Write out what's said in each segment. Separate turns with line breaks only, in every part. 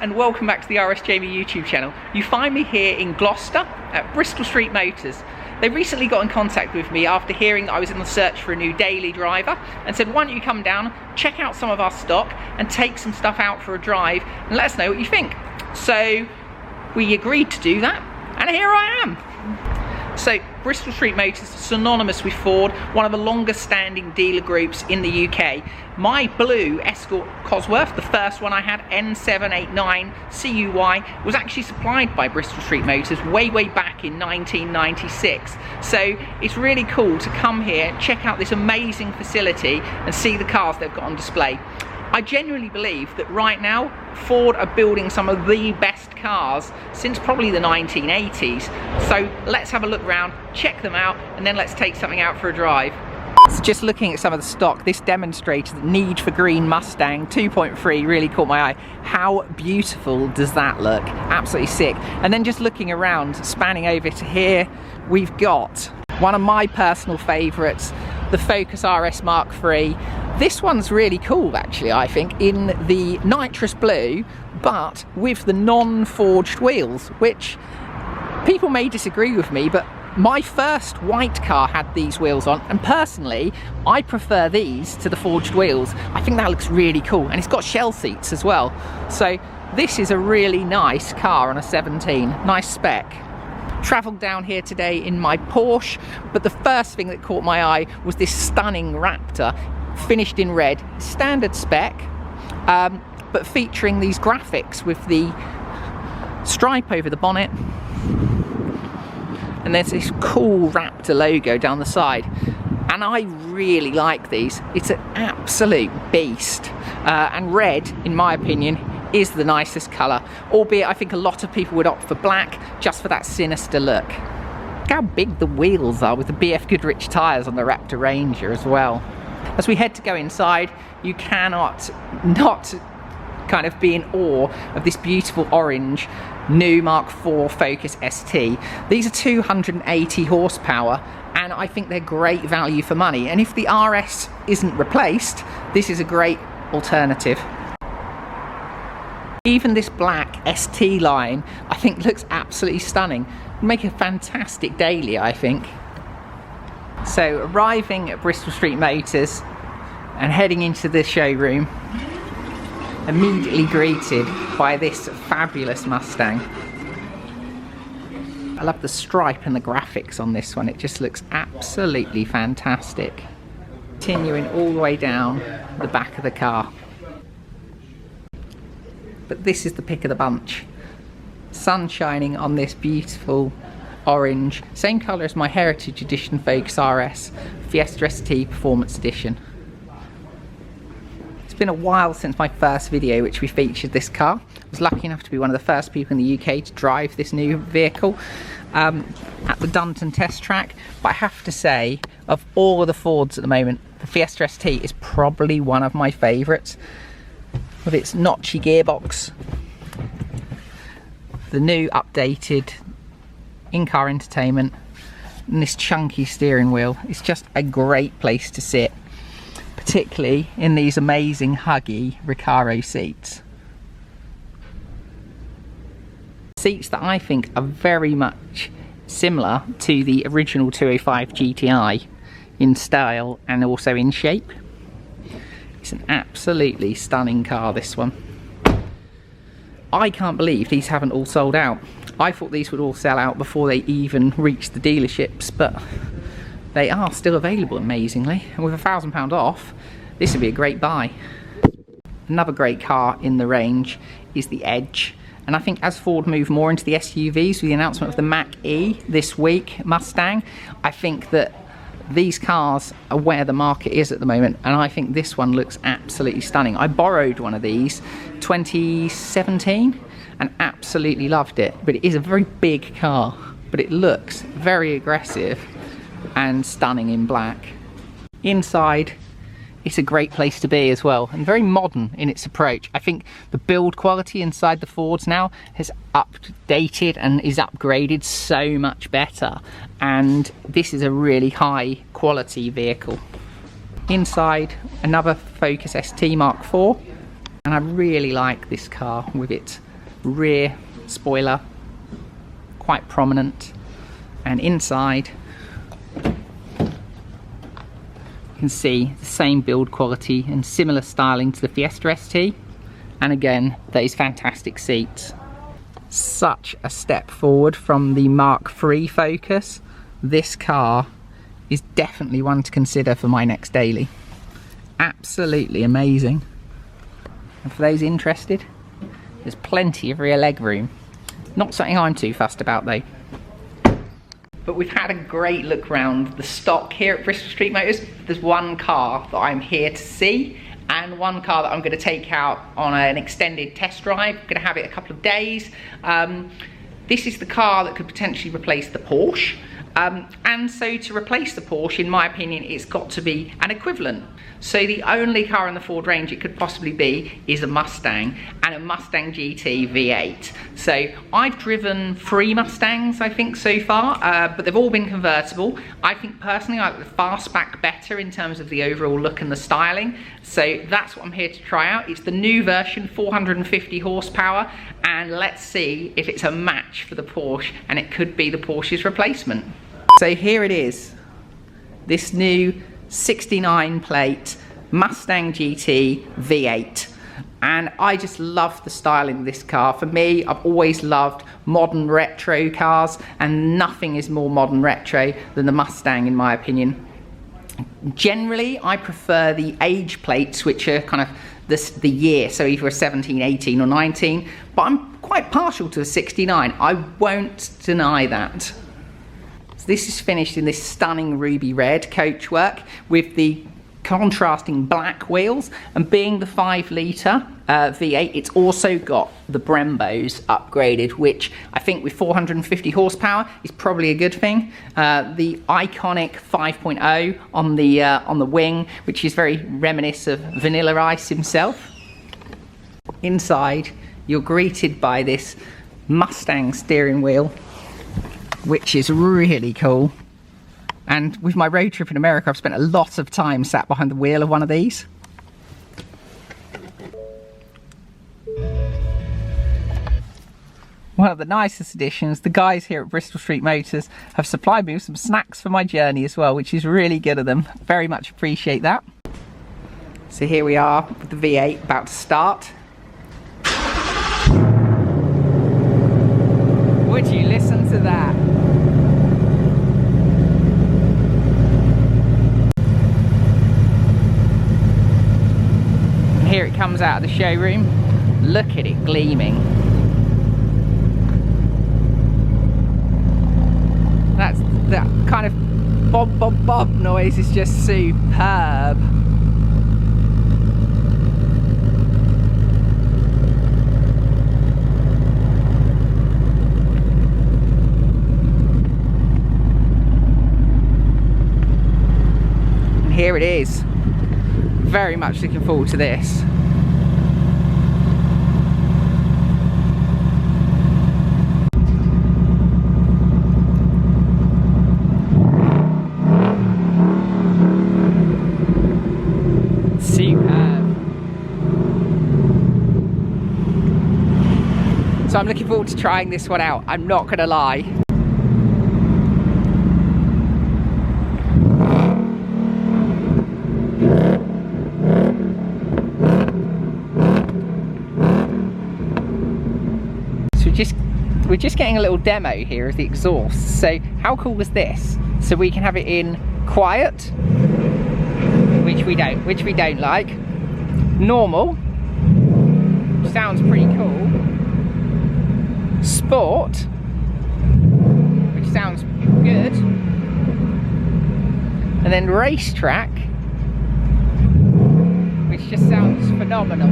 and welcome back to the RS Jamie YouTube channel. You find me here in Gloucester at Bristol Street Motors. They recently got in contact with me after hearing that I was in the search for a new daily driver and said, why don't you come down, check out some of our stock and take some stuff out for a drive and let us know what you think. So we agreed to do that and here I am. So Bristol Street Motors is synonymous with Ford, one of the longest standing dealer groups in the UK. My blue Escort Cosworth, the first one I had, N789 CUY, was actually supplied by Bristol Street Motors way back in 1996. So it's really cool to come here, check out this amazing facility and see the cars they've got on display. I genuinely believe that right now Ford are building some of the best cars since probably the 1980s. So let's have a look around, check them out, and then let's take something out for a drive. So just looking at some of the stock, this demonstrator, the Need for Green Mustang 2.3, really caught my eye. How beautiful does that look? Absolutely sick. And then just looking around, spanning over to here, we've got one of my personal favourites, the Focus RS Mark III. This one's really cool actually, I think, in the nitrous blue, but with the non-forged wheels, which people may disagree with me, but my first white car had these wheels on, and personally, I prefer these to the forged wheels. I think that looks really cool, and it's got shell seats as well. So this is a really nice car on a 17, nice spec. Travelled down here today in my Porsche, but the first thing that caught my eye was this stunning Raptor, finished in red, standard spec, but featuring these graphics with the stripe over the bonnet, and there's this cool Raptor logo down the side, and I really like these. It's an absolute beast, and red, in my opinion, is the nicest colour, albeit I think a lot of people would opt for black just for that sinister look. Look how big the wheels are with the BF Goodrich tyres on the Raptor Ranger as well. As we head to go inside, you cannot not kind of be in awe of this beautiful orange new Mark IV Focus ST. These are 280 horsepower and I think they're great value for money, and if the RS isn't replaced, this is a great alternative. Even this black ST line I think looks absolutely stunning. Make a fantastic daily, I think. So arriving at Bristol Street Motors and heading into the showroom, immediately greeted by this fabulous Mustang. I love the stripe and the graphics on this one, it just looks absolutely fantastic. Continuing all the way down the back of the car. But this is the pick of the bunch. Sun shining on this beautiful orange, same colour as my Heritage Edition Focus RS Fiesta ST Performance Edition. It's been a while since my first video which we featured this car. I was lucky enough to be one of the first people in the UK to drive this new vehicle at the Dunton test track, but I have to say, of all of the Fords at the moment, the Fiesta ST is probably one of my favourites. With its notchy gearbox, the new updated in-car entertainment, and this chunky steering wheel. It's just a great place to sit, particularly in these amazing huggy Recaro seats. Seats that I think are very much similar to the original 205 GTI in style and also in shape. It's an absolutely stunning car, this one. I can't believe these haven't all sold out. I thought these would all sell out before they even reached the dealerships, but they are still available amazingly, and with £1,000 off, this would be a great buy. Another great car in the range is the Edge, and I think as Ford move more into the SUVs with the announcement of the Mach-E this week, Mustang, I think that these cars are where the market is at the moment, and I think this one looks absolutely stunning. I borrowed one of these 2017 and absolutely loved it, but it is a very big car, but it looks very aggressive and stunning in black. Inside, it's a great place to be as well, and very modern in its approach. I think the build quality inside the Fords now has updated and is upgraded so much better, and this is a really high quality vehicle. Inside, another Focus ST Mark IV, and I really like this car with its rear spoiler, quite prominent, and inside you can see the same build quality and similar styling to the Fiesta ST, and again those fantastic seats. Such a step forward from the Mark III Focus. This car is definitely one to consider for my next daily. Absolutely amazing. And for those interested, there's plenty of rear leg room. Not something I'm too fussed about though. But we've had a great look around the stock here at Bristol Street Motors. There's one car that I'm here to see, and one car that I'm going to take out on an extended test drive. I'm going to have it a couple of days. This is the car that could potentially replace the Porsche. And so to replace the Porsche, in my opinion, it's got to be an equivalent. So the only car in the Ford range it could possibly be is a Mustang, and a Mustang GT V8. So I've driven 3 Mustangs, I think, so far, but they've all been convertible. I think personally I like the fastback better in terms of the overall look and the styling. So that's what I'm here to try out. It's the new version, 450 horsepower, and let's see if it's a match for the Porsche, and it could be the Porsche's replacement. So here it is, this new 69 plate Mustang GT V8, and I just love the styling of this car. For me, I've always loved modern retro cars, and nothing is more modern retro than the Mustang in my opinion. Generally I prefer the age plates, which are kind of the year, so either a 17, 18 or 19, but I'm quite partial to a 69, I won't deny that. This is finished in this stunning ruby red coachwork with the contrasting black wheels, and being the 5 litre V8, it's also got the Brembos upgraded, which I think with 450 horsepower is probably a good thing. The iconic 5.0 on the wing, which is very reminiscent of Vanilla Ice himself. Inside, you're greeted by this Mustang steering wheel, which is really cool. And with my road trip in America, I've spent a lot of time sat behind the wheel of one of these. One of the nicest additions, the guys here at Bristol Street Motors have supplied me with some snacks for my journey as well, which is really good of them. Very much appreciate that. So here we are with the V8 about to start. Would you listen to that? And here it comes out of the showroom. Look at it gleaming. That kind of bob bob bob noise is just superb. And here it is. Very much looking forward to this. So I'm looking forward to trying this one out, I'm not gonna lie. So we're just getting a little demo here of the exhaust. So how cool is this? So we can have it in quiet, which we don't like. Normal, which sounds pretty cool. Sport, which sounds good, and then racetrack, which just sounds phenomenal.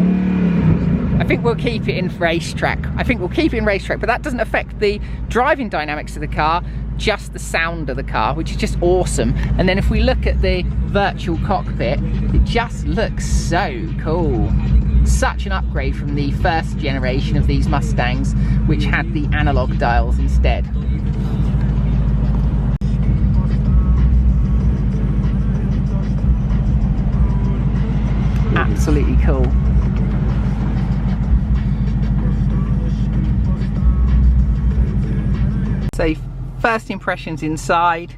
I think we'll keep it in racetrack. But that doesn't affect the driving dynamics of the car, just the sound of the car, which is just awesome. And then if we look at the virtual cockpit, it just looks so cool. Such an upgrade from the first generation of these Mustangs, which had the analog dials instead. Absolutely cool. first impressions inside.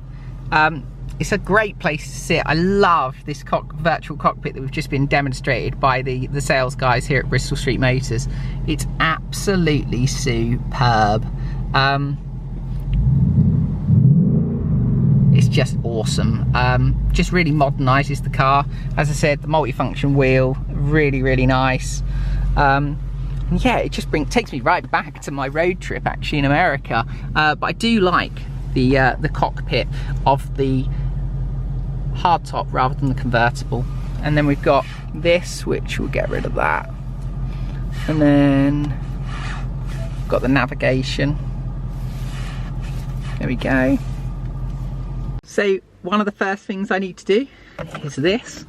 It's a great place to sit. I love this virtual cockpit that we've just been demonstrated by the sales guys here at Bristol Street Motors. It's absolutely superb. It's just awesome. Just really modernises the car. As I said, the multifunction wheel, really nice. Yeah, it just takes me right back to my road trip actually in America. But I do like the cockpit of the hardtop rather than the convertible. And then we've got this, which we'll get rid of that. And then we've got the navigation. There we go. So one of the first things I need to do is this.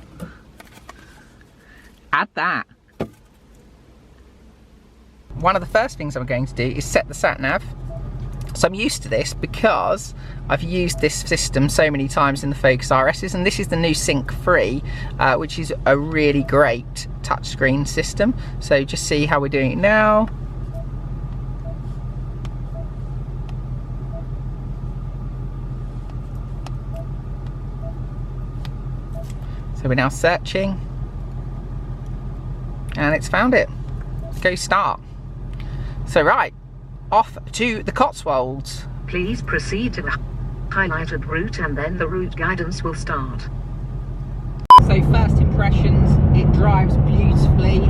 Add that. One of the first things I'm going to do is set the sat nav. So I'm used to this because I've used this system so many times in the Focus RSs, and this is the new Sync 3, which is a really great touchscreen system. So just see how we're doing it now. So we're now searching, and it's found it. Go start. So right, off to the Cotswolds.
Please proceed to the highlighted route and then the route guidance will start.
So first impressions, it drives beautifully,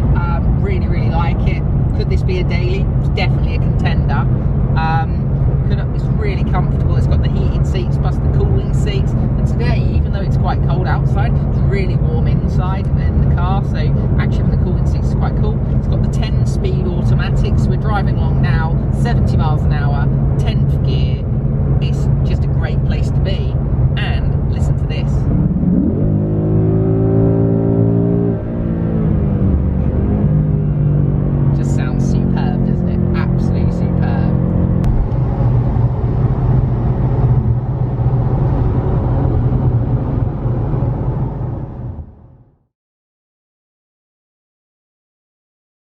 really like it. Could this be a daily? It's definitely a contender. It's really comfortable, it's got the heated seats,